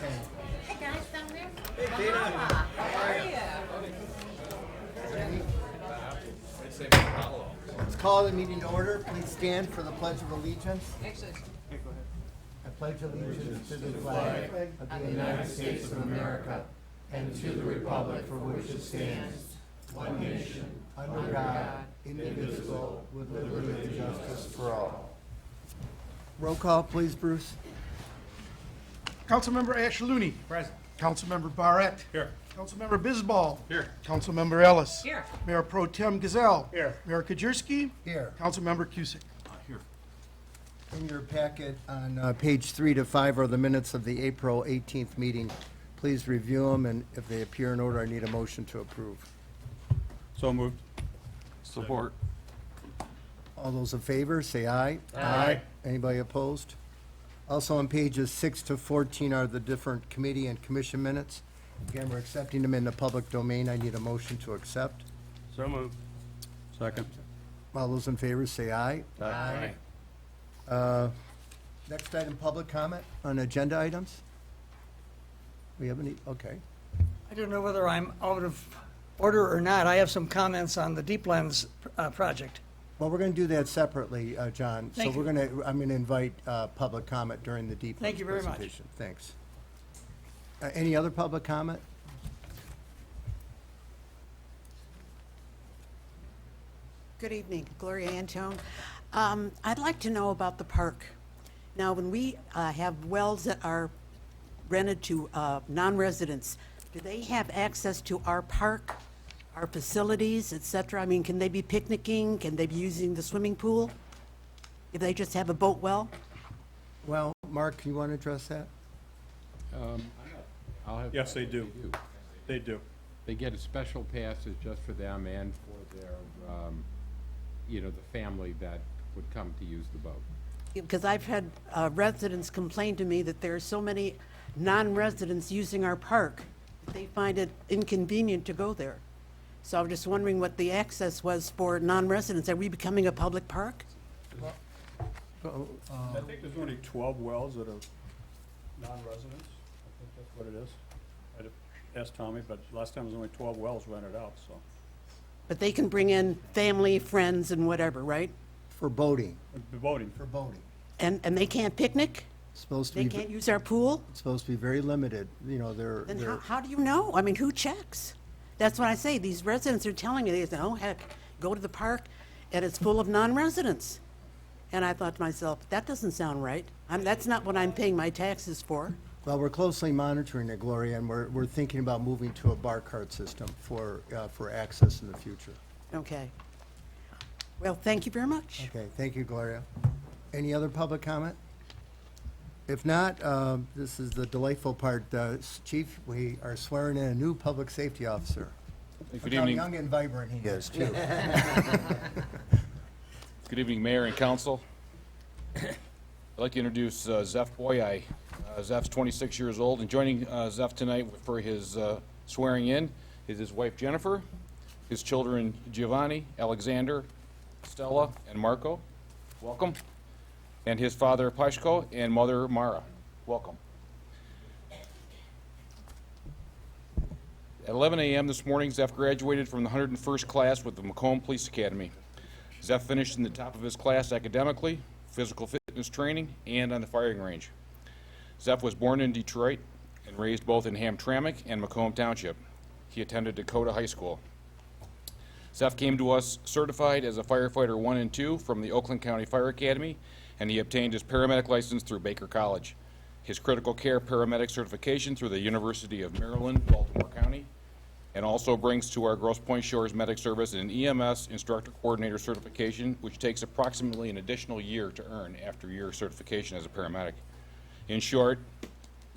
Hey guys, down there. Hey, Tina. How are you? Let's call the meeting to order. Please stand for the Pledge of Allegiance. I pledge allegiance to the flag of the United States of America and to the republic for which it stands, one nation, under God, indivisible, with liberty and justice for all. Roll call, please, Bruce. Councilmember Ashaluni. Present. Councilmember Barrett. Here. Councilmember Bisbal. Here. Councilmember Ellis. Here. Mayor Pro Tem Gazelle. Here. Mayor Kajirski. Here. Councilmember Cusick. Here. In your packet on page 3 to 5 are the minutes of the April 18th meeting. Please review them, and if they appear in order, I need a motion to approve. So moved. Support. All those in favor, say aye. Aye. Anybody opposed? Also on pages 6 to 14 are the different committee and commission minutes. Again, we're accepting them in the public domain. I need a motion to accept. So moved. Second. All those in favor, say aye. Aye. Next item, public comment on agenda items. We have any, okay. I don't know whether I'm out of order or not. I have some comments on the Deeplands project. Well, we're going to do that separately, John. Thank So you. I'm going to invite public comment during the deep Thank you very much. presentation. Thanks. Any other public comment? Good evening, Gloria Antone. I'd like to know about the park. Now, when we have wells that are rented to non-residents, do they have access to our park, our facilities, et cetera? I mean, can they be picnicking? Can they be using the swimming pool? If they just have a boat well? Well, Mark, you want to address that? I'll have. Yes, they do. They do. They get a special passes just for them and for their, the family that would come to use the boat. Because I've had residents complain to me that there are so many non-residents using our park that they find it inconvenient to go there. So I'm just wondering what the access was for non-residents. Are we becoming a public park? I think there's only 12 wells that are non-residents. I think that's what it is. I'd have asked Tommy, but last time there was only 12 wells rented out, so. But they can bring in family, friends, and whatever, right? For boating, It'd be voting. for boating. And they can't picnic? Supposed to They be, can't use our pool? supposed to be very limited, they're, Then how do you know? I mean, who checks? That's what I say. These residents are telling me, they say, oh, heck, go to the park, and it's full of non-residents. And I thought to myself, that doesn't sound right. That's not what I'm paying my taxes for. well, we're closely monitoring it, Gloria, and we're thinking about moving to a bar cart system for access in the future. Okay. Well, thank you very much. Okay, thank you, Gloria. Any other public comment? If not, this is the delightful part. Chief, we are swearing in a new public safety officer. Good Look how evening. young and vibrant he is, too. Good evening, Mayor and Council. I'd like to introduce Zeph Boyai. Zeph's 26 years old, and joining Zeph tonight for his swearing in is his wife Jennifer, his children Giovanni, Alexander, Stella, and Marco. Welcome. And his father Pashko and mother Mara. Welcome. At 11 a.m. this morning, Zeph graduated from the 101st class with the Macomb Police Academy. Zeph finished in the top of his class academically, physical fitness training, and on the firing range. Zeph was born in Detroit and raised both in Hamtramck and Macomb Township. He attended Dakota High School. Zeph came to us certified as a firefighter 1 and 2 from the Oakland County Fire Academy, and he obtained his paramedic license through Baker College, his critical care paramedic certification through the University of Maryland, Baltimore County, and also brings to our Grosse Pointe Shores Medic Service an EMS Instructor Coordinator certification, which takes approximately an additional year to earn after your certification as a paramedic. In short,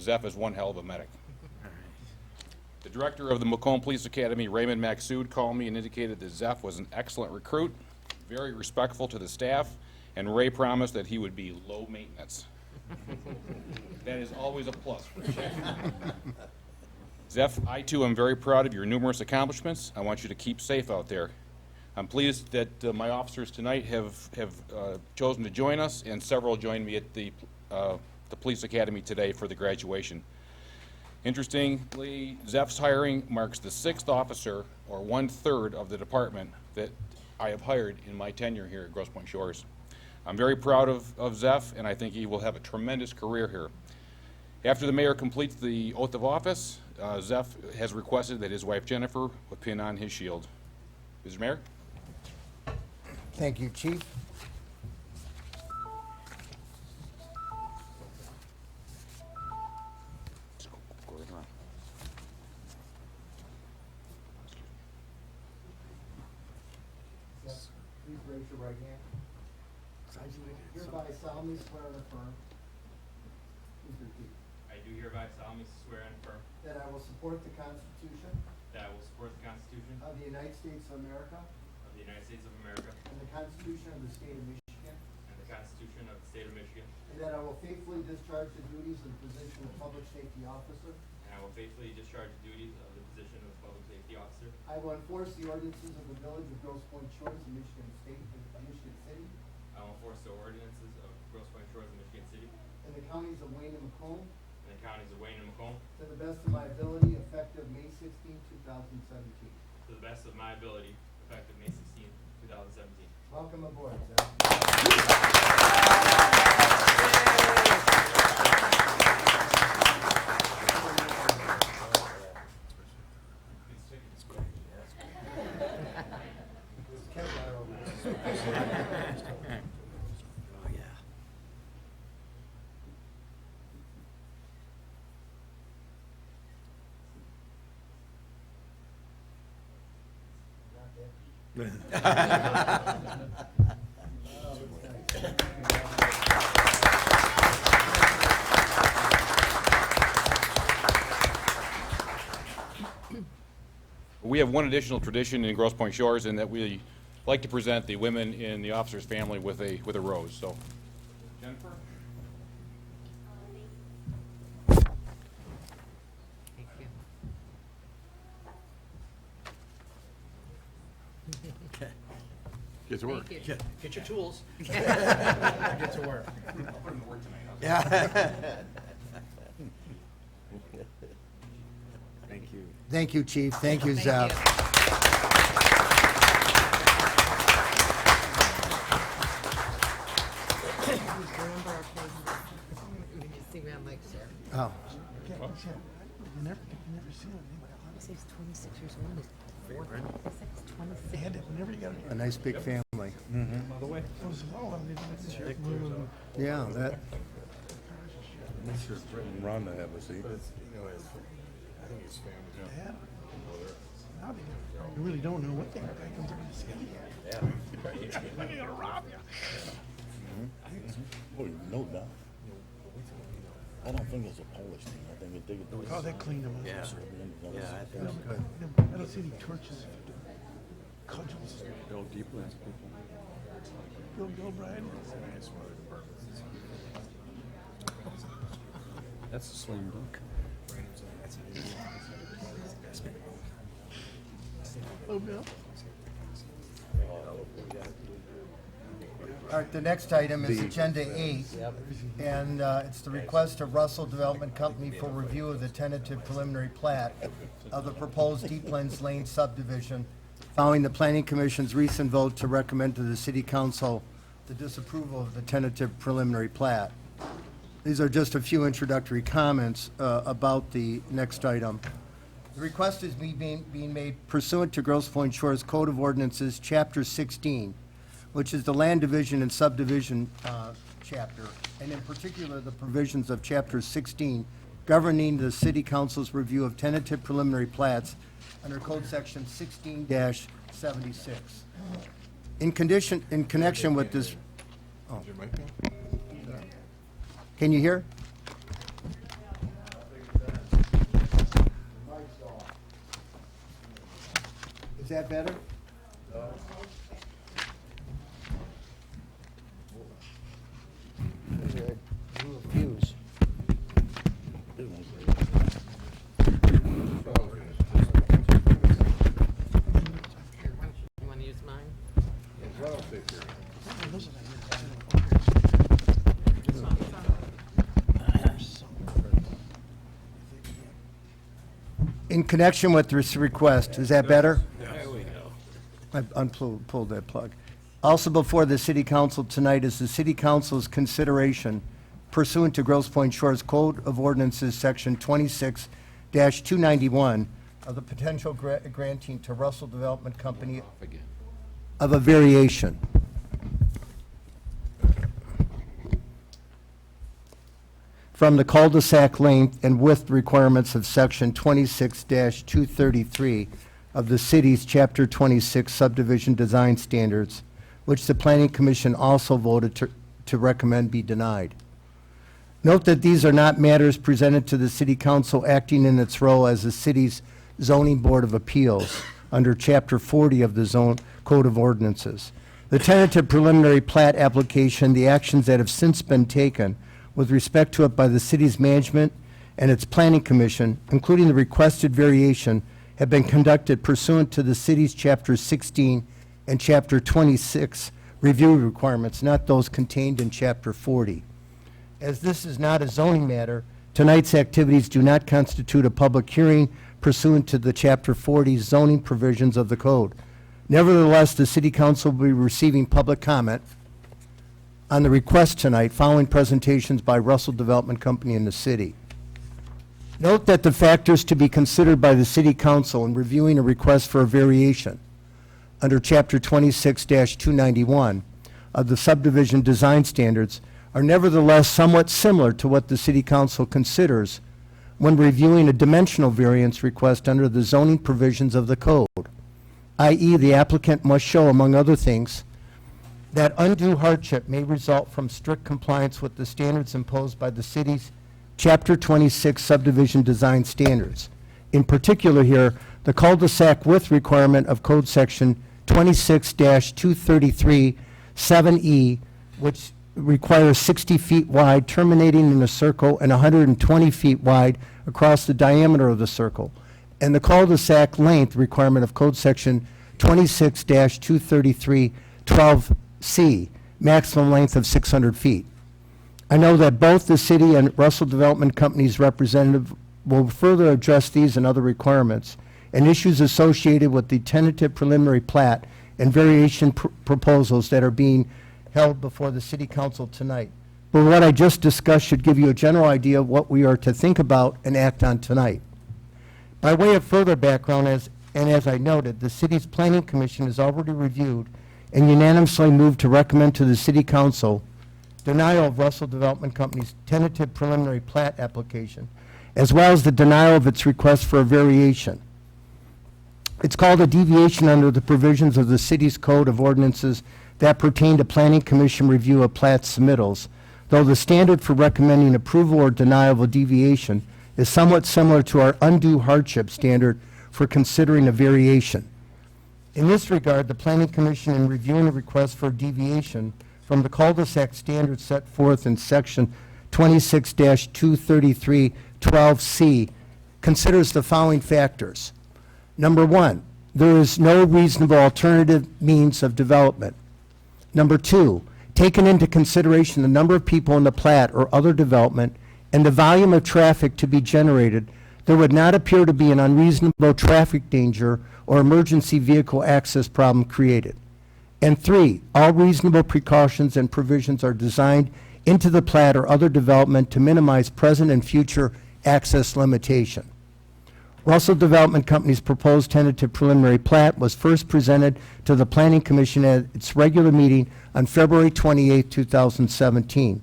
Zeph is one hell of a medic. The director of the Macomb Police Academy, Raymond Maxud, called me and indicated that Zeph was an excellent recruit, very respectful to the staff, and Ray promised that he would be low maintenance. That is always a plus for a chief. Zeph, I too am very proud of your numerous accomplishments. I want you to keep safe out there. I'm pleased that my officers tonight have chosen to join us, and several joined me at the Police Academy today for the graduation. Interestingly, Zeph's hiring marks the 6th officer, or 1/3 of the department, that I have hired in my tenure here at Grosse Pointe Shores. I'm very proud of Zeph, and I think he will have a tremendous career here. After the mayor completes the oath of office, Zeph has requested that his wife Jennifer will pin on his shield. Mr. Mayor? Thank you, Chief. Please raise your right hand. Hereby solemnly swear and affirm. Please repeat. I do hereby solemnly swear and affirm That I will support the Constitution that I will support the Constitution of the United States of America of the United States of America and the Constitution of the State of Michigan, and the Constitution of the State of Michigan, and that I will faithfully discharge the duties of the position of Public Safety Officer. and I will faithfully discharge the duties of the position of Public Safety Officer. I will enforce the ordinances of the Village of Grosse Pointe Shores in Michigan State, Michigan City, I will enforce the ordinances of Grosse Pointe Shores and Michigan City and the counties of Wayne and Macomb, and the counties of Wayne and Macomb to the best of my ability, effective May 16, 2017. to the best of my ability, effective May 16, 2017. Welcome aboard, Zach. We have one additional tradition in Grosse Pointe Shores, in that we like to present the women in the officer's family with a rose. So, Jennifer? Get to work. Get your tools. Get to work. Yeah. Thank you, Chief. Thank you, Zach. Oh, You never see it. He's 26 years old. He's 4. He's 26. And whenever you got a nice big family. Yeah, that, Run to have a seat. You really don't know what they're going to say. Yeah. They're gonna rob you. Oh, no doubt. I don't think it's a Polish thing. I think they get those. Oh, they cleaned them up. Yeah, I think so. I don't see any torches. Cudgels. Bill Deepland's people. Go, Brian. That's a slam dunk. Oh, Bill. all right, the next item is Agenda 8, and it's the request of Russell Development Company for review of the tentative preliminary plat of the proposed Deeplands Lane subdivision, following the Planning Commission's recent vote to recommend to the City Council the disapproval of the tentative preliminary plat. These are just a few introductory comments about the next item. The request is being made pursuant to Grosse Pointe Shores Code of Ordinances, Chapter 16, which is the land division and subdivision chapter, and in particular, the provisions of Chapter 16 governing the City Council's review of tentative preliminary plats under Code Section 16-76. In connection with this, oh. Can you hear? Is that better? Blew a fuse. You want to use mine? In connection with this request, is that better? I pulled that plug. Also before the city council tonight is the city council's consideration pursuant to Grosse Pointe Shores Code of Ordinances, Section 26-291, of the potential granting to Russell Development Company Again. of a variation. From the cul-de-sac length and width requirements of Section 26-233 of the city's Chapter 26 subdivision design standards, which the Planning Commission also voted to recommend be denied. Note that these are not matters presented to the City Council acting in its role as the city's zoning board of appeals under Chapter 40 of the Zone Code of Ordinances. The tentative preliminary plat application, the actions that have since been taken with respect to it by the city's management and its planning commission, including the requested variation, have been conducted pursuant to the city's Chapter 16 and Chapter 26 review requirements, not those contained in Chapter 40. As this is not a zoning matter, tonight's activities do not constitute a public hearing pursuant to the Chapter 40 zoning provisions of the code. Nevertheless, the City Council will be receiving public comment on the request tonight following presentations by Russell Development Company in the city. Note that the factors to be considered by the City Council in reviewing a request for a variation under Chapter 26-291 of the subdivision design standards are nevertheless somewhat similar to what the City Council considers when reviewing a dimensional variance request under the zoning provisions of the code, i.e. the applicant must show, among other things, that undue hardship may result from strict compliance with the standards imposed by the city's Chapter 26 subdivision design standards. In particular here, the cul-de-sac width requirement of Code Section 26-233 7E, which requires 60 feet wide, terminating in a circle, and 120 feet wide across the diameter of the circle, and the cul-de-sac length requirement of Code Section 26-233 12C, maximum length of 600 feet. I know that both the city and Russell Development Company's representative will further address these and other requirements and issues associated with the tentative preliminary plat and variation proposals that are being held before the City Council tonight. But what I just discussed should give you a general idea of what we are to think about and act on tonight. By way of further background, as I noted, the city's Planning Commission has already reviewed and unanimously moved to recommend to the City Council denial of Russell Development Company's tentative preliminary plat application, as well as the denial of its request for a variation. It's called a deviation under the provisions of the city's Code of Ordinances that pertain to Planning Commission review of plat submittals, though the standard for recommending approval or denial of a deviation is somewhat similar to our undue hardship standard for considering a variation. In this regard, the Planning Commission, in reviewing a request for a deviation from the cul-de-sac standards set forth in Section 26-233 12C, considers the following factors. Number one, there is no reasonable alternative means of development. Number two, taking into consideration the number of people in the plat or other development and the volume of traffic to be generated, there would not appear to be an unreasonable traffic danger or emergency vehicle access problem created. And three, all reasonable precautions and provisions are designed into the plat or other development to minimize present and future access limitation. Russell Development Company's proposed tentative preliminary plat was first presented to the Planning Commission at its regular meeting on February 28, 2017.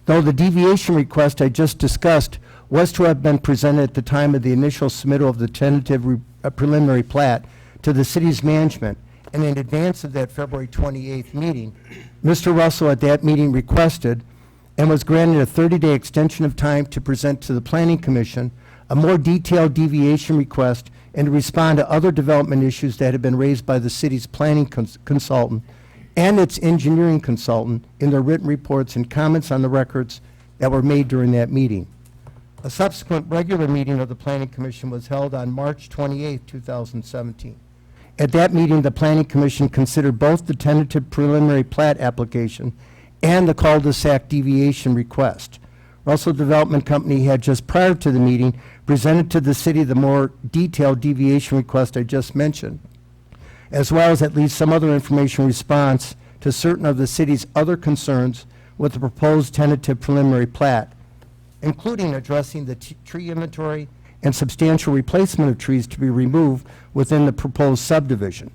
Though the deviation request I just discussed was to have been presented at the time of the initial submittal of the tentative preliminary plat to the city's management, and in advance of that February 28th meeting, Mr. Russell at that meeting requested and was granted a 30-day extension of time to present to the Planning Commission a more detailed deviation request and to respond to other development issues that had been raised by the city's planning consultant and its engineering consultant in their written reports and comments on the records that were made during that meeting. A subsequent regular meeting of the Planning Commission was held on March 28, 2017. At that meeting, the Planning Commission considered both the tentative preliminary plat application and the cul-de-sac deviation request. Russell Development Company had just prior to the meeting presented to the city the more detailed deviation request I just mentioned, as well as at least some other information response to certain of the city's other concerns with the proposed tentative preliminary plat, including addressing the tree inventory and substantial replacement of trees to be removed within the proposed subdivision,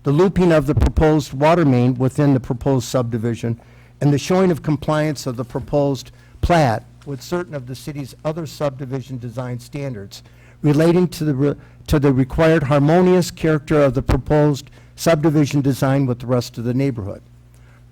the looping of the proposed water main within the proposed subdivision, and the showing of compliance of the proposed plat with certain of the city's other subdivision design standards relating to the required harmonious character of the proposed subdivision design with the rest of the neighborhood.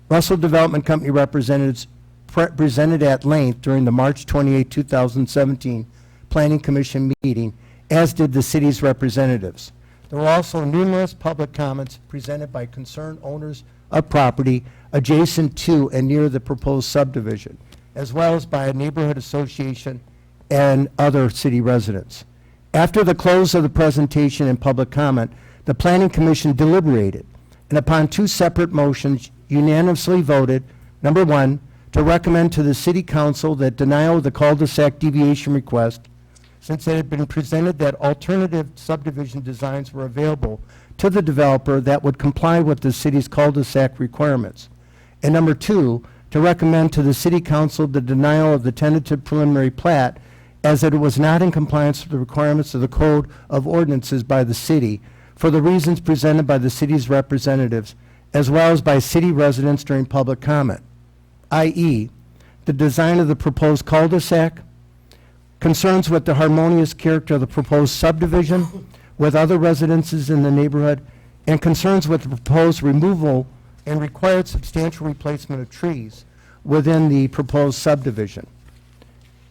Russell Development Company representatives presented at length during the March 28, 2017 Planning Commission meeting, as did the city's representatives. There were also numerous public comments presented by concerned owners of property adjacent to and near the proposed subdivision, as well as by a neighborhood association and other city residents. After the close of the presentation and public comment, the Planning Commission deliberated, and upon two separate motions, unanimously voted, number one, to recommend to the City Council that denial of the cul-de-sac deviation request, since it had been presented that alternative subdivision designs were available to the developer that would comply with the city's cul-de-sac requirements. And number two, to recommend to the City Council the denial of the tentative preliminary plat, as it was not in compliance with the requirements of the Code of Ordinances by the city, for the reasons presented by the city's representatives, as well as by city residents during public comment, i.e., the design of the proposed cul-de-sac, concerns with the harmonious character of the proposed subdivision with other residences in the neighborhood, and concerns with the proposed removal and required substantial replacement of trees within the proposed subdivision.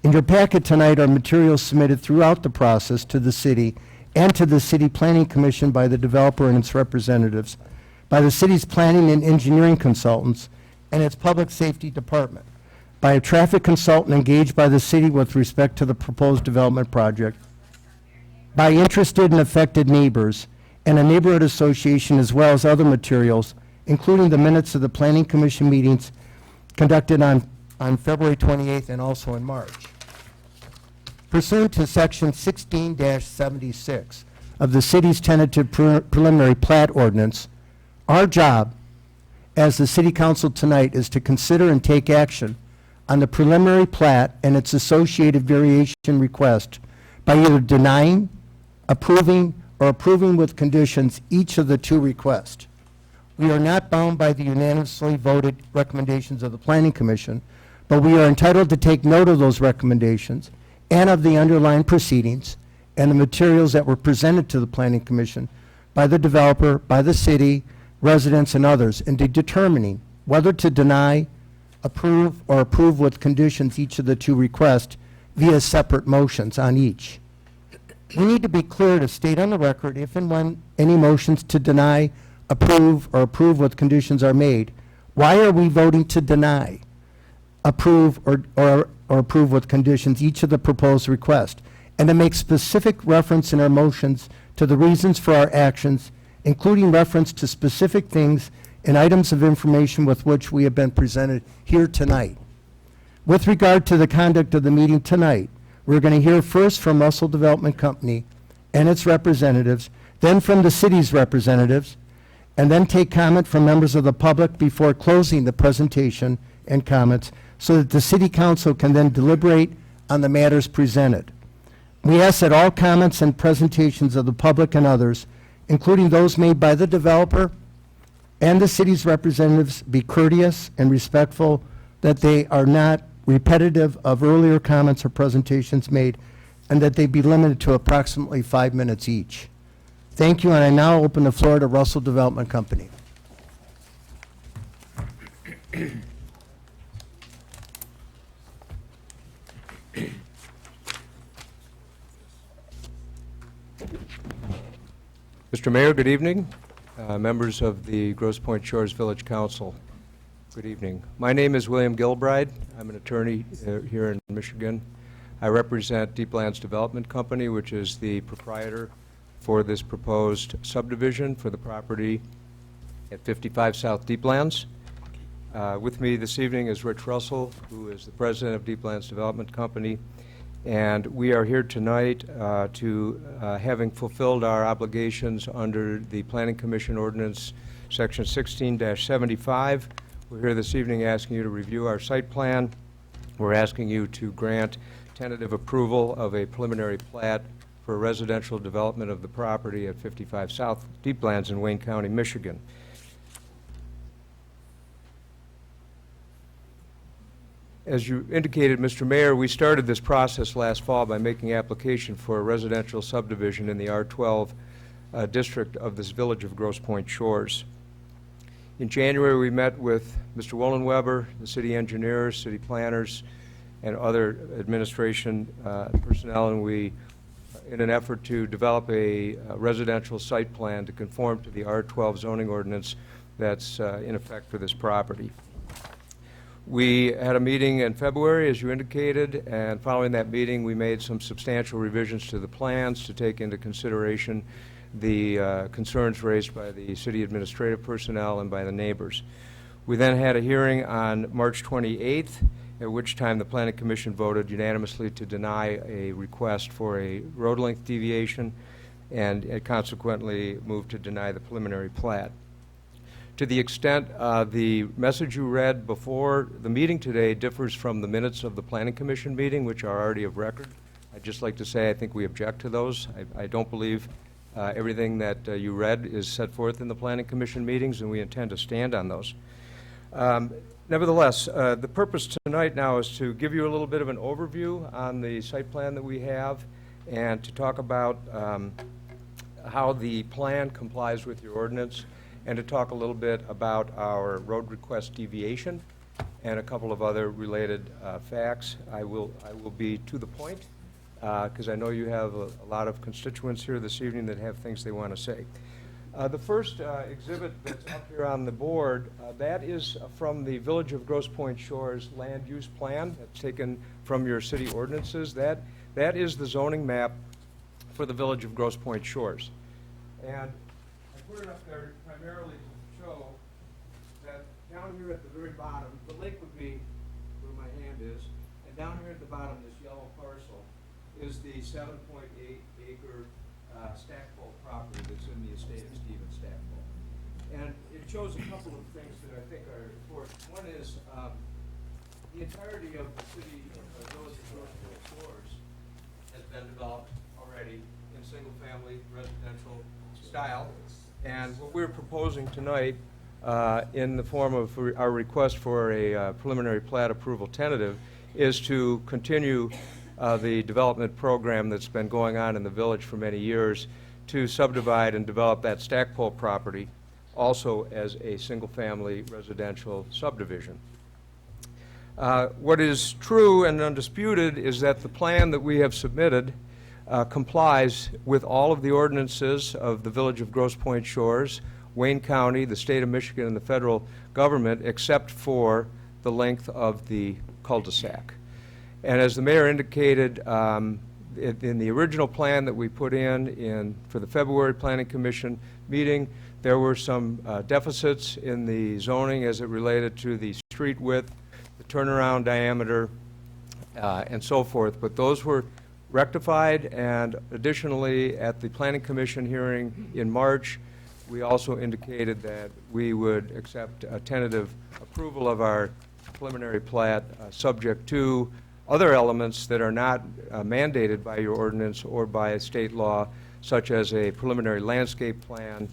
In your packet tonight are materials submitted throughout the process to the city and to the City Planning Commission by the developer and its representatives, by the city's planning and engineering consultants, and its public safety department, by a traffic consultant engaged by the city with respect to the proposed development project, by interested and affected neighbors, and a neighborhood association, as well as other materials, including the minutes of the Planning Commission meetings conducted on February 28th and also in March. Pursuant to Section 16-76 of the city's tentative preliminary plat ordinance, our job as the City Council tonight is to consider and take action on the preliminary plat and its associated variation request by either denying, approving, or approving with conditions each of the two requests. We are not bound by the unanimously voted recommendations of the Planning Commission, but we are entitled to take note of those recommendations and of the underlying proceedings and the materials that were presented to the Planning Commission by the developer, by the city, residents, and others into determining whether to deny, approve, or approve with conditions each of the two requests via separate motions on each. We need to be clear to state on the record if and when any motions to deny, approve, or approve with conditions are made, why are we voting to deny, approve, or approve with conditions each of the proposed requests, and to make specific reference in our motions to the reasons for our actions, including reference to specific things and items of information with which we have been presented here tonight. With regard to the conduct of the meeting tonight, we're going to hear first from Russell Development Company and its representatives, then from the city's representatives, and then take comment from members of the public before closing the presentation and comments so that the City Council can then deliberate on the matters presented. We ask that all comments and presentations of the public and others, including those made by the developer and the city's representatives, be courteous and respectful, that they are not repetitive of earlier comments or presentations made, and that they be limited to approximately 5 minutes each. Thank you, and I now open the floor to Russell Development Company. Mr. Mayor, good evening. Members of the Grosse Pointe Shores Village Council, good evening. My name is William Gilbride. I'm an attorney here in Michigan. I represent Deep Lands Development Company, which is the proprietor for this proposed subdivision for the property at 55 South Deep Lands. With me this evening is Rich Russell, who is the president of Deep Lands Development Company, And we are here tonight having fulfilled our obligations under the Planning Commission Ordinance, Section 16-75. We're here this evening asking you to review our site plan. We're asking you to grant tentative approval of a preliminary plat for residential development of the property at 55 South Deeplands in Wayne County, Michigan. As you indicated, Mr. Mayor, we started this process last fall by making application for a residential subdivision in the R12 district of this village of Grosse Pointe Shores. In January, we met with Mr. Wollenweber, the city engineers, city planners, and other administration personnel, and we, in an effort to develop a residential site plan to conform to the R12 zoning ordinance that's in effect for this property. We had a meeting in February, as you indicated, and following that meeting, we made some substantial revisions to the plans to take into consideration the concerns raised by the city administrative personnel and by the neighbors. We then had a hearing on March 28th, at which time the Planning Commission voted unanimously to deny a request for a road length deviation, and it consequently moved to deny the preliminary plat. To the extent the message you read before the meeting today differs from the minutes of the Planning Commission meeting, which are already of record, I'd just like to say I think we object to those. I don't believe everything that you read is set forth in the Planning Commission meetings, and we intend to stand on those. Nevertheless, the purpose tonight now is to give you a little bit of an overview on the site plan that we have and to talk about how the plan complies with your ordinance, and to talk a little bit about our road request deviation and a couple of other related facts. I will be to the point because I know you have a lot of constituents here this evening that have things they want to say. The first exhibit that's up here on the board, that is from the Village of Grosse Pointe Shores land use plan. That's taken from your city ordinances. That is the zoning map for the Village of Grosse Pointe Shores. And I put it up there primarily to show that down here at the very bottom, the lake would be where my hand is, and down here at the bottom, this yellow parcel is the 7.8 acre Stackpole property that's in the estate of Stephen Stackpole. And it shows a couple of things that I think are important. One is the entirety of the city of Village of Grosse Pointe Shores has been developed already in single-family residential style. And what we're proposing tonight in the form of our request for a preliminary plat approval tentative is to continue the development program that's been going on in the village for many years to subdivide and develop that Stackpole property also as a single-family residential subdivision. What is true and undisputed is that the plan that we have submitted complies with all of the ordinances of the Village of Grosse Pointe Shores, Wayne County, the state of Michigan, and the federal government, except for the length of the cul-de-sac. And as the mayor indicated, in the original plan that we put in for the February Planning Commission meeting, there were some deficits in the zoning as it related to the street width, the turnaround diameter, and so forth. But those were rectified, and additionally, at the Planning Commission hearing in March, we also indicated that we would accept a tentative approval of our preliminary plat subject to other elements that are not mandated by your ordinance or by state law, such as a preliminary landscape plan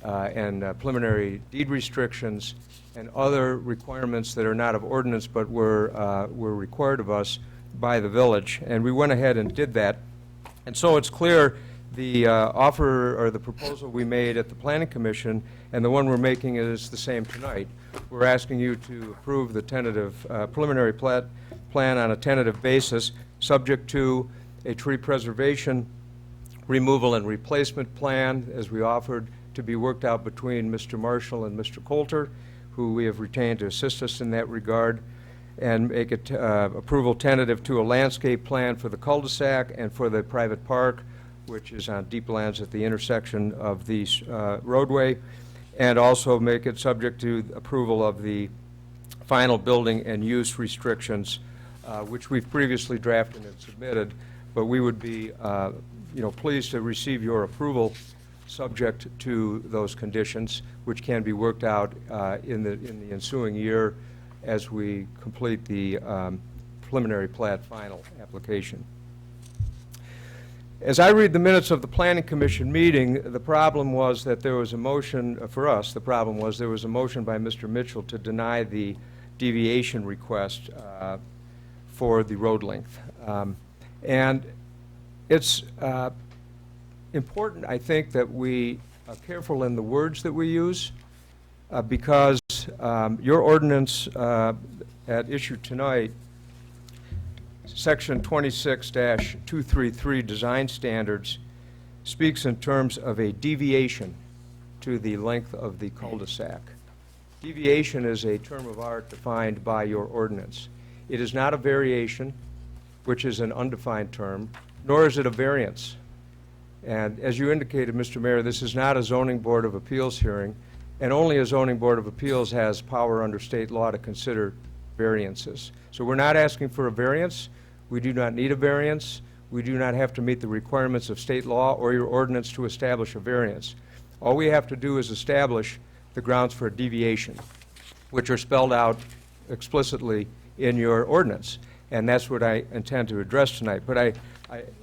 and preliminary deed restrictions and other requirements that are not of ordinance but were required of us by the village. And we went ahead and did that. And so it's clear the offer or the proposal we made at the Planning Commission and the one we're making is the same tonight. We're asking you to approve the tentative preliminary plan on a tentative basis, subject to a tree preservation, removal and replacement plan, as we offered, to be worked out between Mr. Marshall and Mr. Coulter, who we have retained to assist us in that regard, and make it approval tentative to a landscape plan for the cul-de-sac and for the private park, which is on Deeplands at the intersection of the roadway, and also make it subject to approval of the final building and use restrictions which we've previously drafted and submitted, but we would be, pleased to receive your approval subject to those conditions, which can be worked out in the ensuing year as we complete the preliminary plat final application. As I read the minutes of the Planning Commission meeting, the problem was that there was a motion, for us, the problem was there was a motion by Mr. Mitchell to deny the deviation request for the road length. And it's important, I think, that we are careful in the words that we use, because your ordinance at issue tonight, Section 26-233 Design Standards, speaks in terms of a deviation to the length of the cul-de-sac. Deviation is a term of art defined by your ordinance. It is not a variation, which is an undefined term, nor is it a variance. And as you indicated, Mr. Mayor, this is not a zoning board of appeals hearing, and only a zoning board of appeals has power under state law to consider variances. So we're not asking for a variance. We do not need a variance. We do not have to meet the requirements of state law or your ordinance to establish a variance. All we have to do is establish the grounds for a deviation, which are spelled out explicitly in your ordinance. And that's what I intend to address tonight. But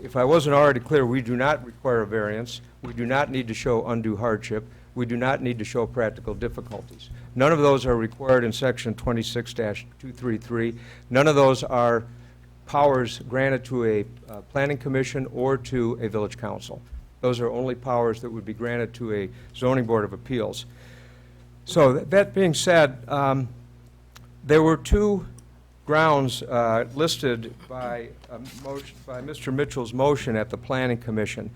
if I wasn't already clear, we do not require a variance. We do not need to show undue hardship. We do not need to show practical difficulties. None of those are required in Section 26-233. None of those are powers granted to a planning commission or to a village council. Those are only powers that would be granted to a zoning board of appeals. So that being said, there were two grounds listed by Mr. Mitchell's motion at the Planning Commission.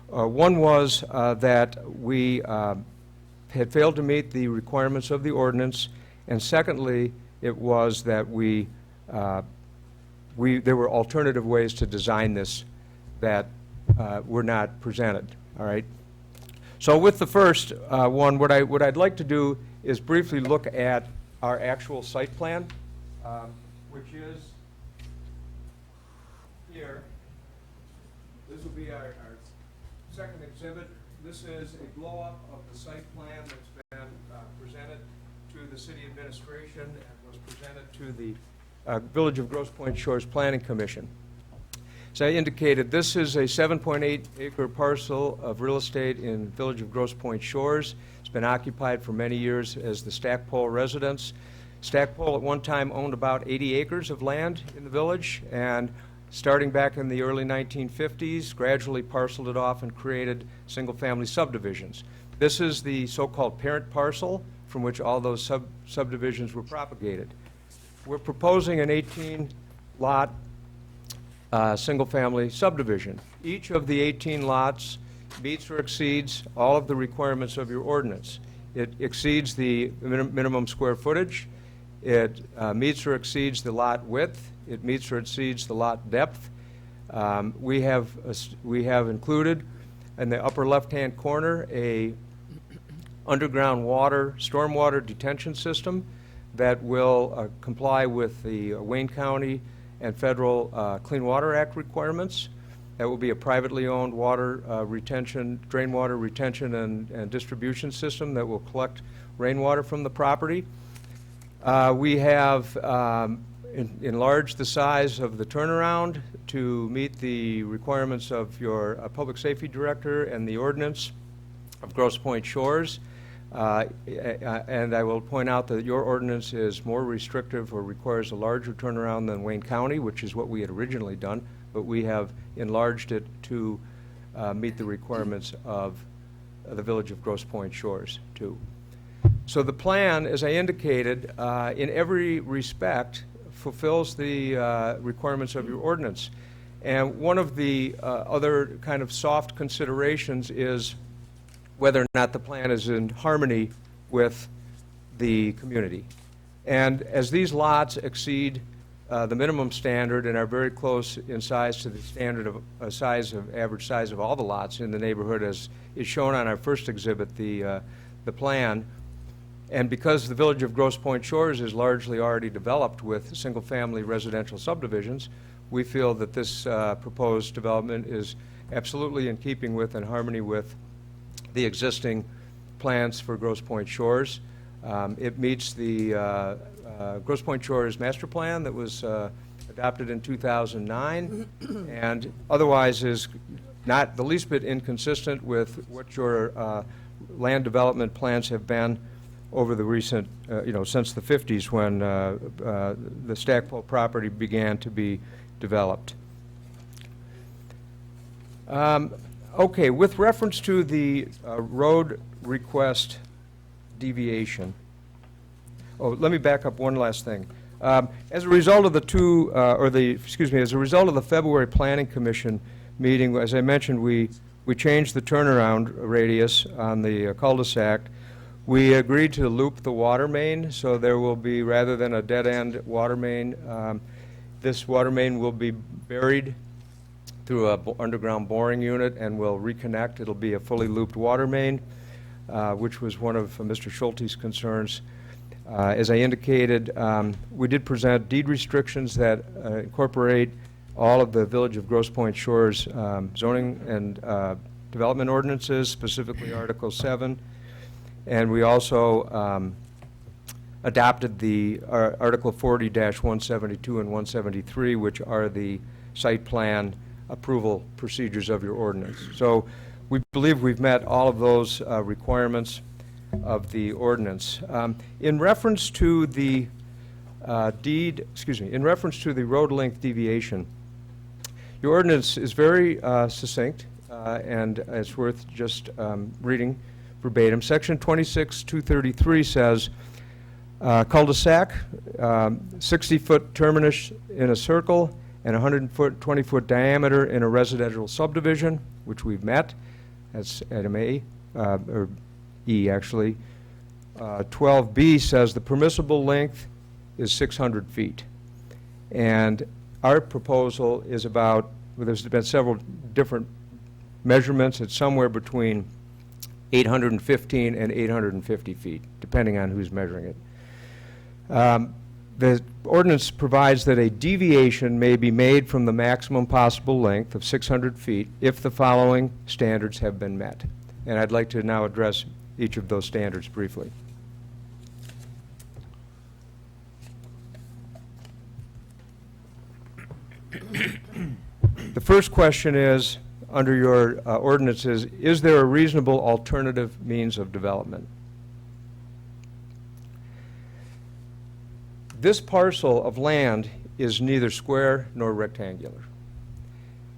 One was that we had failed to meet the requirements of the ordinance, and secondly, it was that there were alternative ways to design this that were not presented. All right. So with the first one, what I'd like to do is briefly look at our actual site plan, which is here. This will be our second exhibit. This is a blow-up of the site plan that's been presented to the city administration and was presented to the Village of Grosse Pointe Shores Planning Commission. As I indicated, this is a 7.8 acre parcel of real estate in Village of Grosse Pointe Shores. It's been occupied for many years as the Stackpole residence. Stackpole at one time owned about 80 acres of land in the village, and starting back in the early 1950s, gradually parceled it off and created single-family subdivisions. This is the so-called parent parcel from which all those subdivisions were propagated. We're proposing an 18-lot single-family subdivision. Each of the 18 lots meets or exceeds all of the requirements of your ordinance. It exceeds the minimum square footage. It meets or exceeds the lot width. It meets or exceeds the lot depth. We have included in the upper left-hand corner a underground stormwater detention system that will comply with the Wayne County and federal Clean Water Act requirements. That will be a privately owned water retention, drainwater retention and distribution system that will collect rainwater from the property. We have enlarged the size of the turnaround to meet the requirements of your public safety director and the ordinance of Grosse Pointe Shores. And I will point out that your ordinance is more restrictive or requires a larger turnaround than Wayne County, which is what we had originally done, but we have enlarged it to meet the requirements of the Village of Grosse Pointe Shores, too. So the plan, as I indicated, in every respect fulfills the requirements of your ordinance. And one of the other kind of soft considerations is whether or not the plan is in harmony with the community. And as these lots exceed the minimum standard and are very close in size to the standard of average size of all the lots in the neighborhood, as is shown on our first exhibit, the plan, And because the village of Grosse Pointe Shores is largely already developed with single-family residential subdivisions, we feel that this proposed development is absolutely in keeping with and harmony with the existing plans for Grosse Pointe Shores. It meets the Grosse Pointe Shores master plan that was adopted in 2009, and otherwise is not the least bit inconsistent with what your land development plans have been over the recent, since the 50s when the Stackpole property began to be developed. Okay, with reference to the road request deviation, let me back up one last thing. As a result of as a result of the February Planning Commission meeting, as I mentioned, we changed the turnaround radius on the cul-de-sac. We agreed to loop the water main, so there will be, rather than a dead-end water main, this water main will be buried through a underground boring unit and will reconnect. It'll be a fully looped water main, which was one of Mr. Schulte's concerns. As I indicated, we did present deed restrictions that incorporate all of the Village of Grosse Pointe Shores zoning and development ordinances, specifically Article 7. And we also adopted the Article 40-172 and 173, which are the site plan approval procedures of your ordinance. So we believe we've met all of those requirements of the ordinance. In reference to the in reference to the road length deviation, your ordinance is very succinct, and it's worth just reading verbatim. Section 26-233 says, cul-de-sac, 60-foot terminus in a circle, and 120-foot diameter in a residential subdivision, which we've met. That's item A, or E, actually. 12B says the permissible length is 600 feet. And our proposal is about, well, there's been several different measurements. It's somewhere between 815 and 850 feet, depending on who's measuring it. The ordinance provides that a deviation may be made from the maximum possible length of 600 feet if the following standards have been met. And I'd like to now address each of those standards briefly. The first question is, under your ordinances, is there a reasonable alternative means of development? This parcel of land is neither square nor rectangular.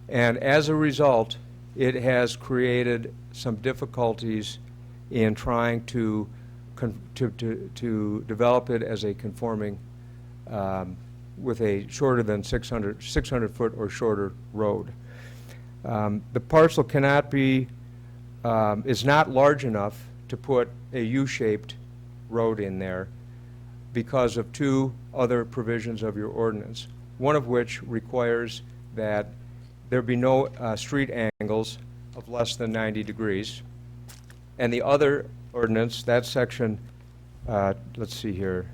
And as a result, it has created some difficulties in trying to develop it as a conforming with a shorter than 600 foot or shorter road. The parcel cannot be, is not large enough to put a U-shaped road in there because of two other provisions of your ordinance, one of which requires that there be no street angles of less than 90 degrees. And the other ordinance, that section, let's see here,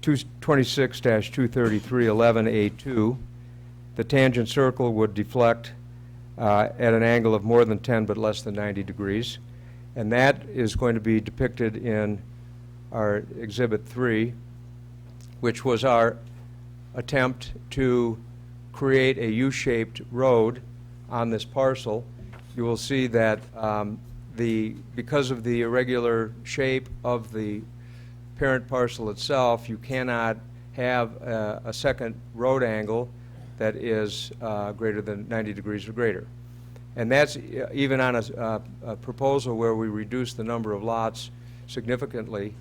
226-233-11A2, the tangent circle would deflect at an angle of more than 10 but less than 90 degrees. And that is going to be depicted in our Exhibit 3, which was our attempt to create a U-shaped road on this parcel. You will see that because of the irregular shape of the parent parcel itself, you cannot have a second road angle that is greater than 90 degrees or greater. And that's even on a proposal where we reduce the number of lots significantly,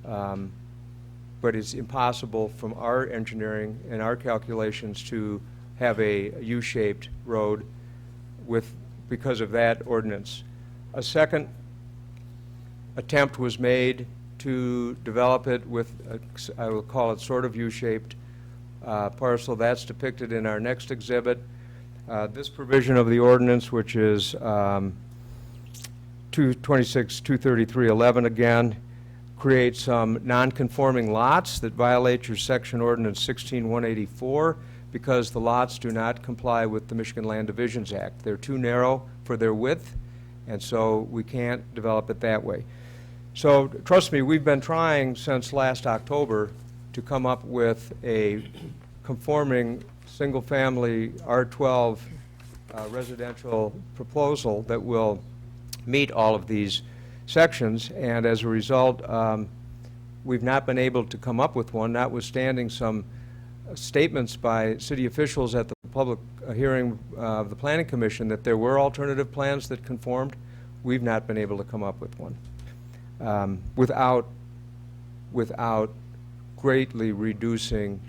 but it's impossible from our engineering and our calculations to have a U-shaped road because of that ordinance. A second attempt was made to develop it with, I will call it sort of U-shaped parcel. That's depicted in our next exhibit. This provision of the ordinance, which is 23311 again creates some non-conforming lots that violate your section ordinance 16184 because the lots do not comply with the Michigan Land Divisions Act. They're too narrow for their width, and so we can't develop it that way. So trust me, we've been trying since last October to come up with a conforming single-family R12 residential proposal that will meet all of these sections, and as a result, we've not been able to come up with one, notwithstanding some statements by city officials at the public hearing of the Planning Commission that there were alternative plans that conformed. We've not been able to come up with one without greatly reducing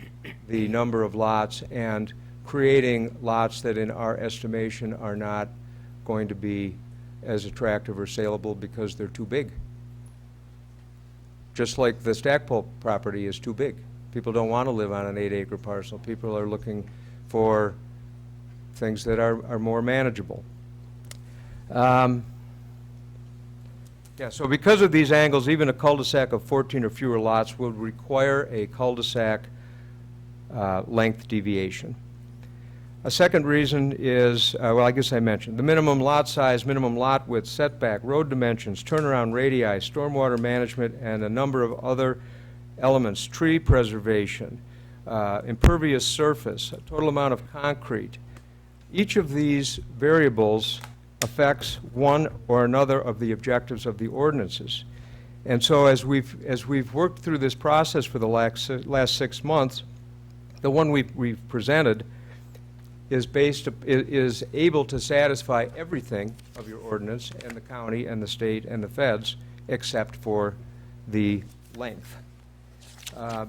the number of lots and creating lots that in our estimation are not going to be as attractive or saleable because they're too big. Just like the Stackpole property is too big. People don't want to live on an 8-acre parcel. People are looking for things that are more manageable. Yeah, so because of these angles, even a cul-de-sac of 14 or fewer lots will require a cul-de-sac length deviation. A second reason is, well, I guess I mentioned, the minimum lot size, minimum lot width, setback, road dimensions, turnaround radii, stormwater management, and a number of other elements, tree preservation, impervious surface, a total amount of concrete. Each of these variables affects one or another of the objectives of the ordinances. And so as we've worked through this process for the last 6 months, the one we've presented is able to satisfy everything of your ordinance and the county and the state and the feds except for the length. I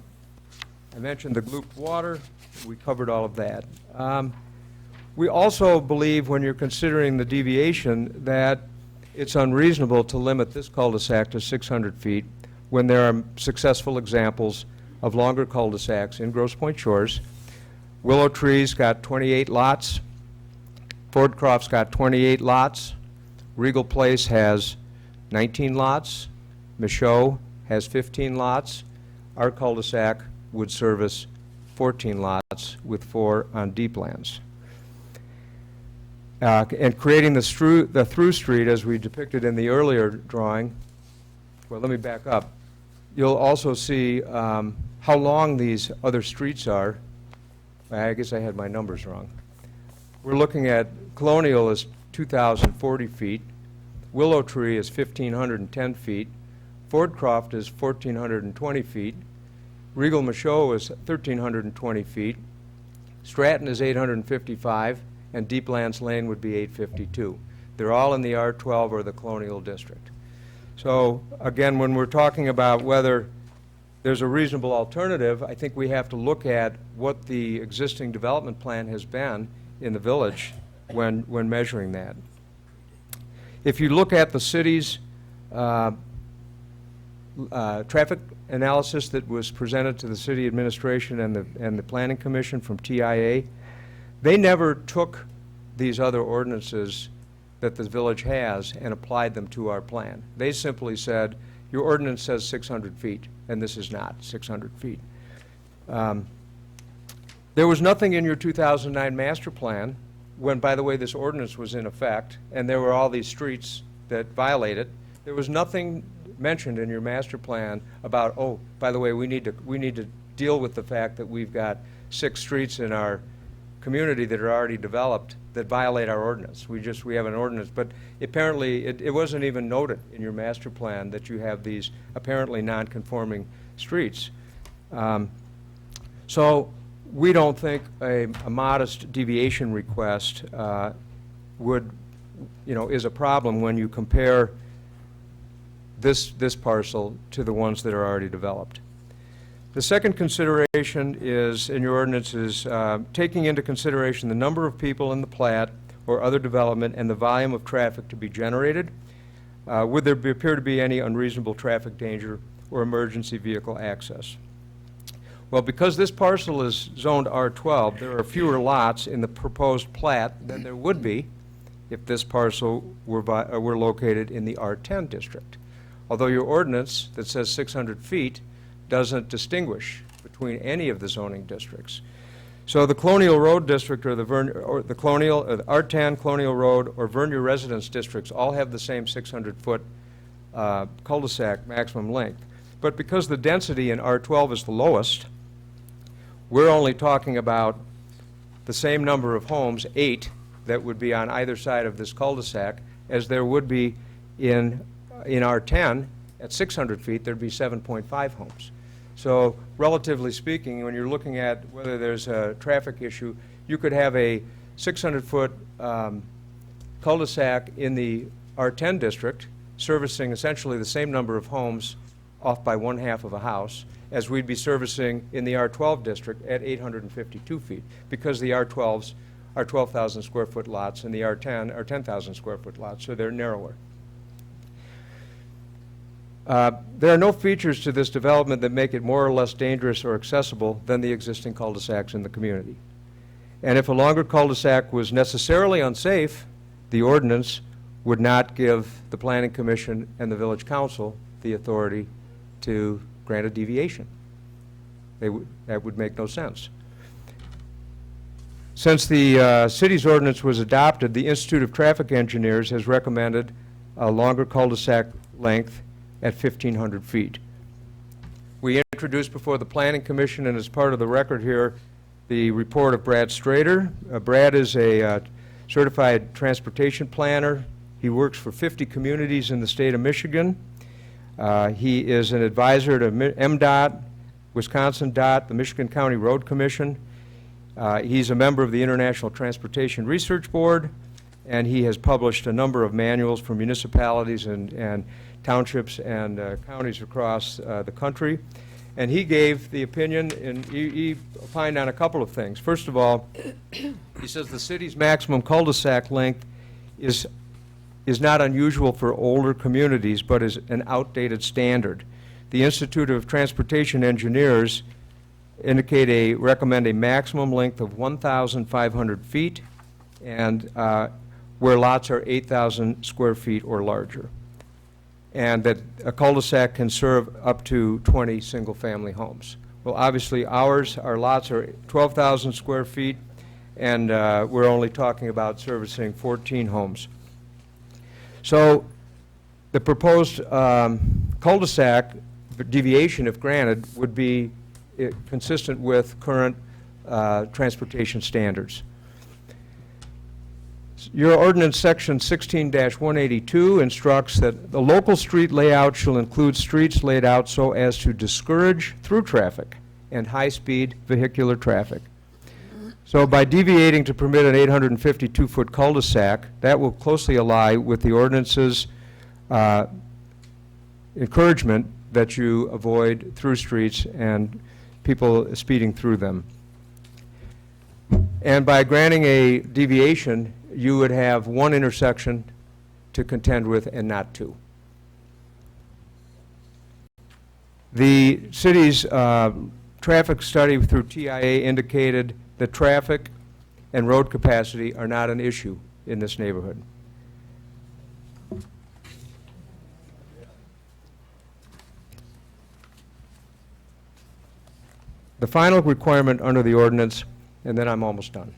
mentioned the glooped water. We covered all of that. We also believe when you're considering the deviation that it's unreasonable to limit this cul-de-sac to 600 feet when there are successful examples of longer cul-de-sacs in Grosse Pointe Shores. Willow Tree's got 28 lots. Fordcroft's got 28 lots. Regal Place has 19 lots. Michaud has 15 lots. Our cul-de-sac would service 14 lots with 4 on deep lands. And creating the through street as we depicted in the earlier drawing, well, let me back up. You'll also see how long these other streets are. I guess I had my numbers wrong. We're looking at Colonial is 2,040 feet. Willow Tree is 1,510 feet. Fordcroft is 1,420 feet. Regal Michaud is 1,320 feet. Stratton is 855, and Deeplands Lane would be 852. They're all in the R12 or the Colonial District. So again, when we're talking about whether there's a reasonable alternative, I think we have to look at what the existing development plan has been in the village when measuring that. If you look at the city's traffic analysis that was presented to the city administration and the planning commission from TIA, they never took these other ordinances that the village has and applied them to our plan. They simply said, your ordinance says 600 feet, and this is not 600 feet. There was nothing in your 2009 master plan when, by the way, this ordinance was in effect, and there were all these streets that violate it. There was nothing mentioned in your master plan about, oh, by the way, we need to deal with the fact that we've got 6 streets in our community that are already developed that violate our ordinance. We have an ordinance, but apparently it wasn't even noted in your master plan that you have these apparently non-conforming streets. So we don't think a modest deviation request is a problem when you compare this parcel to the ones that are already developed. The second consideration is, in your ordinance, is taking into consideration the number of people in the plat or other development and the volume of traffic to be generated. Would there appear to be any unreasonable traffic danger or emergency vehicle access? Well, because this parcel is zoned R12, there are fewer lots in the proposed plat than there would be if this parcel were located in the R10 district. Although your ordinance that says 600 feet doesn't distinguish between any of the zoning districts. So the Colonial Road District or the R10, Colonial Road, or Vernier Residence Districts all have the same 600-foot cul-de-sac maximum length. But because the density in R12 is the lowest, we're only talking about the same number of homes, 8, that would be on either side of this cul-de-sac, as there would be in R10. At 600 feet, there'd be 7.5 homes. So relatively speaking, when you're looking at whether there's a traffic issue, you could have a 600-foot cul-de-sac in the R10 district servicing essentially the same number of homes off by 1/2 of a house as we'd be servicing in the R12 district at 852 feet, because the R12s are 12,000 square foot lots and the R10 are 10,000 square foot lots, so they're narrower. There are no features to this development that make it more or less dangerous or accessible than the existing cul-de-sacs in the community. And if a longer cul-de-sac was necessarily unsafe, the ordinance would not give the Planning Commission and the Village Council the authority to grant a deviation. That would make no sense. Since the city's ordinance was adopted, the Institute of Traffic Engineers has recommended a longer cul-de-sac length at 1,500 feet. We introduced before the Planning Commission, and as part of the record here, the report of Brad Strader. Brad is a certified transportation planner. He works for 50 communities in the state of Michigan. He is an advisor to MDOT, Wisconsin DOT, the Michigan County Road Commission. He's a member of the International Transportation Research Board, and he has published a number of manuals for municipalities and townships and counties across the country. And he gave the opinion, and he opined on a couple of things. First of all, he says the city's maximum cul-de-sac length is not unusual for older communities, but is an outdated standard. The Institute of Transportation Engineers recommend a maximum length of 1,500 feet, and where lots are 8,000 square feet or larger, and that a cul-de-sac can serve up to 20 single-family homes. Well, obviously, our lots are 12,000 square feet, and we're only talking about servicing 14 homes. So the proposed cul-de-sac deviation, if granted, would be consistent with current transportation standards. Your ordinance section 16-182 instructs that the local street layout shall include streets laid out so as to discourage through traffic and high-speed vehicular traffic. So by deviating to permit an 852-foot cul-de-sac, that will closely ally with the ordinance's encouragement that you avoid through streets and people speeding through them. And by granting a deviation, you would have one intersection to contend with and not two. The city's traffic study through TIA indicated that traffic and road capacity are not an issue in this neighborhood. The final requirement under the ordinance, and then I'm almost done,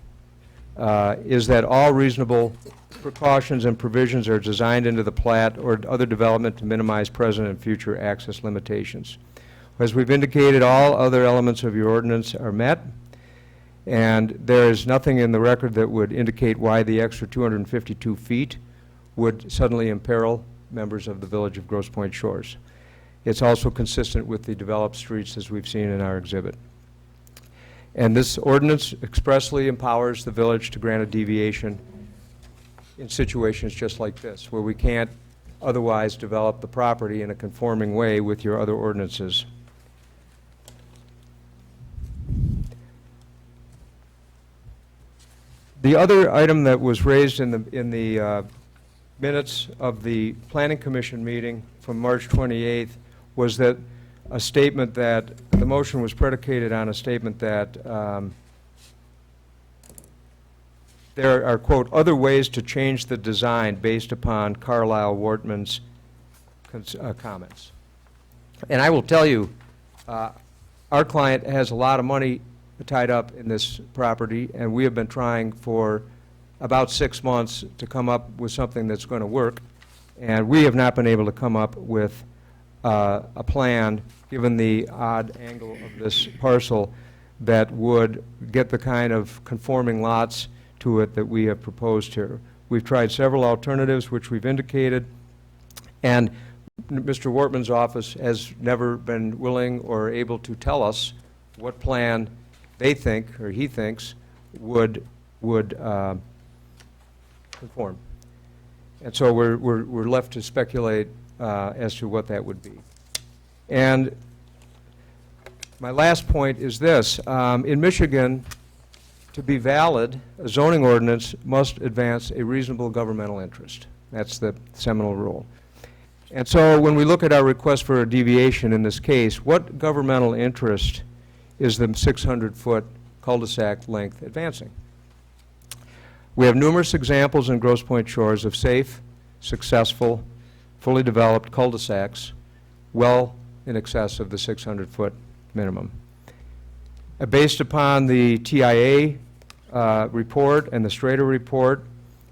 is that all reasonable precautions and provisions are designed into the plat or other development to minimize present and future access limitations. As we've indicated, all other elements of your ordinance are met, and there is nothing in the record that would indicate why the extra 252 feet would suddenly imperil members of the Village of Grosse Pointe Shores. It's also consistent with the developed streets as we've seen in our exhibit. And this ordinance expressly empowers the village to grant a deviation in situations just like this, where we can't otherwise develop the property in a conforming way with your other ordinances. The other item that was raised in the minutes of the Planning Commission meeting from March 28th was that a statement that the motion was predicated on a statement that there are, quote, other ways to change the design based upon Carlisle Wortman's comments. And I will tell you, our client has a lot of money tied up in this property, and we have been trying for about 6 months to come up with something that's going to work, and we have not been able to come up with a plan, given the odd angle of this parcel, that would get the kind of conforming lots to it that we have proposed here. We've tried several alternatives, which we've indicated, and Mr. Wortman's office has never been willing or able to tell us what plan they think, or he thinks, would conform. And so we're left to speculate as to what that would be. And my last point is this. In Michigan, to be valid, a zoning ordinance must advance a reasonable governmental interest. That's the seminal rule. And so when we look at our request for a deviation in this case, what governmental interest is the 600-foot cul-de-sac length advancing? We have numerous examples in Grosse Pointe Shores of safe, successful, fully developed cul-de-sacs well in excess of the 600-foot minimum. Based upon the TIA report and the Strader report,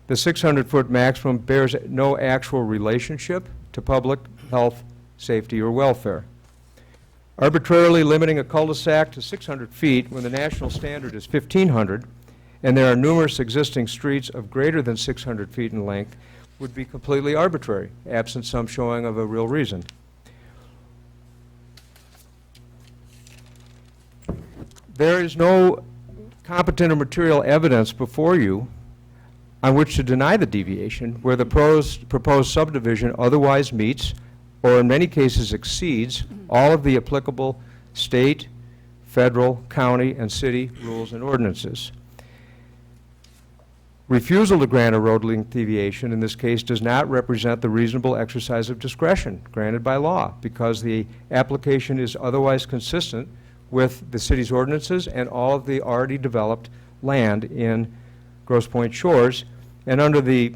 the 600-foot maximum bears no actual relationship to public health, safety, or welfare. Arbitrarily limiting a cul-de-sac to 600 feet when the national standard is 1,500, and there are numerous existing streets of greater than 600 feet in length, would be completely arbitrary, absent some showing of a real reason. There is no competent or material evidence before you on which to deny the deviation where the proposed subdivision otherwise meets, or in many cases exceeds, all of the applicable state, federal, county, and city rules and ordinances. Refusal to grant a road length deviation in this case does not represent the reasonable exercise of discretion granted by law, because the application is otherwise consistent with the city's ordinances and all of the already developed land in Grosse Pointe Shores. And under the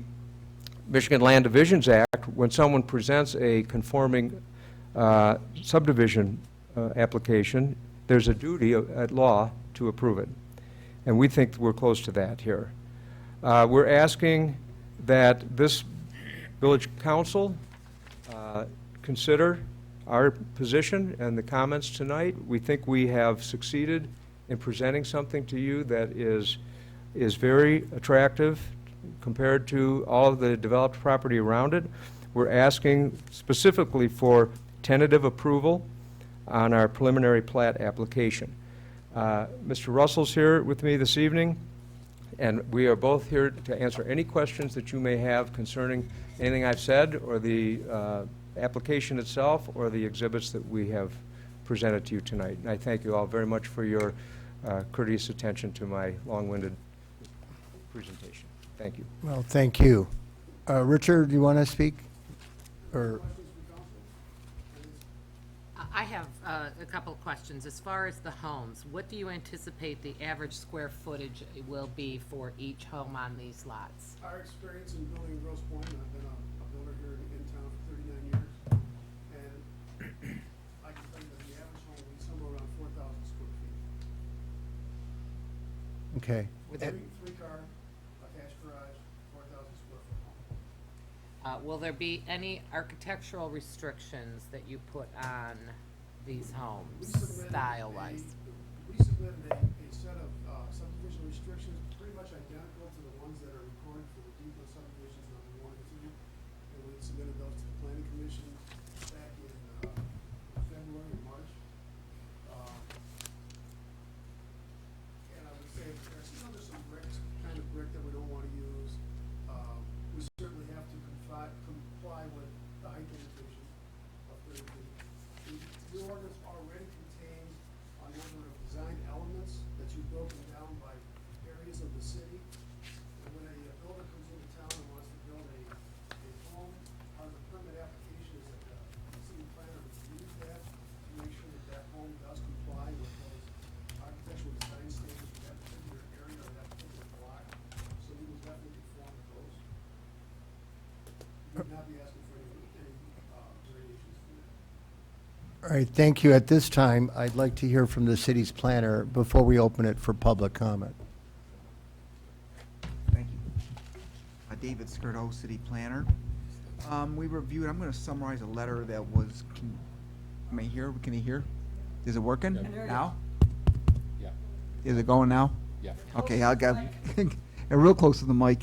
Michigan Land Divisions Act, when someone presents a conforming subdivision application, there's a duty at law to approve it. And we think we're close to that here. We're asking that this village council consider our position and the comments tonight. We think we have succeeded in presenting something to you that is very attractive compared to all of the developed property around it. We're asking specifically for tentative approval on our preliminary plat application. Mr. Russell's here with me this evening, and we are both here to answer any questions that you may have concerning anything I've said, or the application itself, or the exhibits that we have presented to you tonight. And I thank you all very much for your courteous attention to my long-winded presentation. Thank you. Well, thank you. Richard, do you want to speak? Or I have a couple of questions. As far as the homes, what do you anticipate the average square footage will be for each home on these lots? Our experience in building Grosse Pointe, I've been a builder here in town for 39 years, and I can tell you that the average home will be somewhere around 4,000 square feet. okay. Three-car, attached garage, 4,000 square foot home. Will there be any architectural restrictions that you put on these homes, style-wise? We submitted a set of subdivision restrictions pretty much identical to the ones that are recorded for the Deepland subdivisions number 1 and 2. And we submitted those to the planning commission back in February and March. And I would say there's some bricks, kind of brick that we don't want to use. We certainly have to comply with the height limitation of 30 feet. The ordinance already contains a number of design elements that you've broken down by areas of the city. And when a builder comes into town and wants to build a home, part of the permit application is that the city planner reviews that to make sure that that home does comply with those architectural design standards for that particular area or that particular block. So we All right, thank you. At this time, I'd like to hear from the city's planner before we open it for public comment. Thank you. David Skirdo, city planner. We reviewed, I'm going to summarize a letter that was, am I here? Can you hear? Is it working now? Yeah. Is it going now? Yeah. Okay, I got real close to the mic.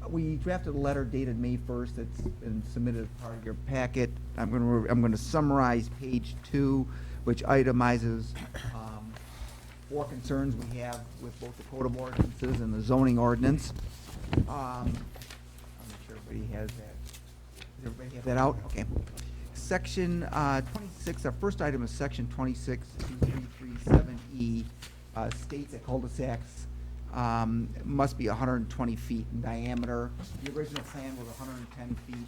We drafted a letter dated May 1st that's been submitted as part of your packet. I'm going to summarize page 2, which itemizes 4 concerns we have with both the code of ordinances and the zoning ordinance. I'm not sure everybody has that. Does everybody have that out? Okay. Section 26, our first item is section 262337E, states that cul-de-sacs must be 120 feet in diameter. The original plan was 110 feet.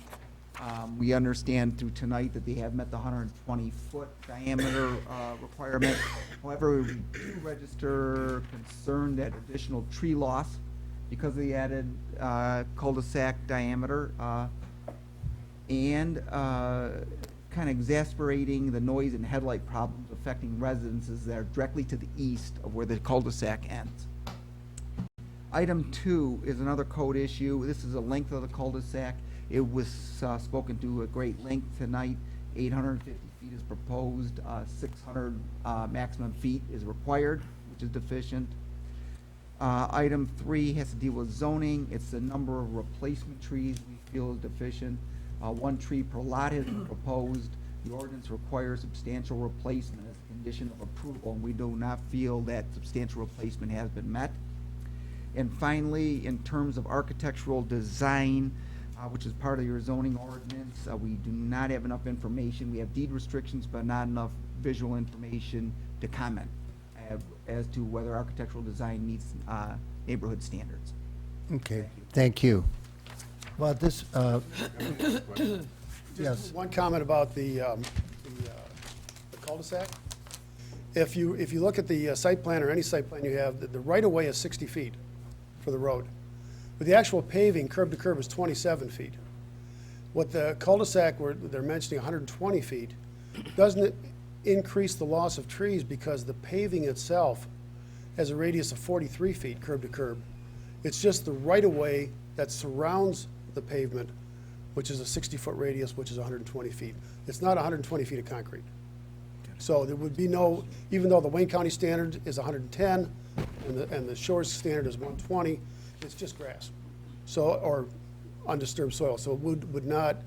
We understand through tonight that they have met the 120-foot diameter requirement. However, we do register concern that additional tree loss because of the added cul-de-sac diameter and kind of exasperating the noise and headlight problems affecting residences that are directly to the east of where the cul-de-sac ends. Item 2 is another code issue. This is the length of the cul-de-sac. It was spoken to at great length tonight. 850 feet is proposed, 600 maximum feet is required, which is deficient. Item 3 has to deal with zoning. It's the number of replacement trees we feel is deficient. 1 tree per lot has been proposed. The ordinance requires substantial replacement as a condition of approval, and we do not feel that substantial replacement has been met. And finally, in terms of architectural design, which is part of your zoning ordinance, we do not have enough information. We have deed restrictions, but not enough visual information to comment as to whether architectural design meets neighborhood standards. Okay, thank you. Well, this, yes. One comment about the cul-de-sac. If you look at the site plan or any site plan you have, the right-of-way is 60 feet for the road. But the actual paving, curb to curb, is 27 feet. What the cul-de-sac, where they're mentioning 120 feet, doesn't it increase the loss of trees because the paving itself has a radius of 43 feet, curb to curb. It's just the right-of-way that surrounds the pavement, which is a 60-foot radius, which is 120 feet. It's not 120 feet of concrete. So there would be no, even though the Wayne County standard is 110 and the Shores standard is 120, it's just grass. So, or undisturbed soil. So it would not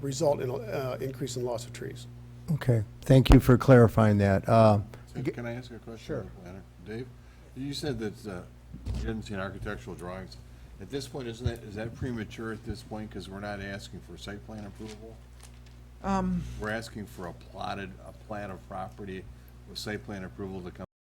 result in an increase in loss of trees. Okay, thank you for clarifying that. Can I ask a question? Sure. Planner? Dave, you said that you hadn't seen architectural drawings. At this point, is that premature at this point, because we're not asking for site plan approval? We're asking for a plat of property with site plan approval to come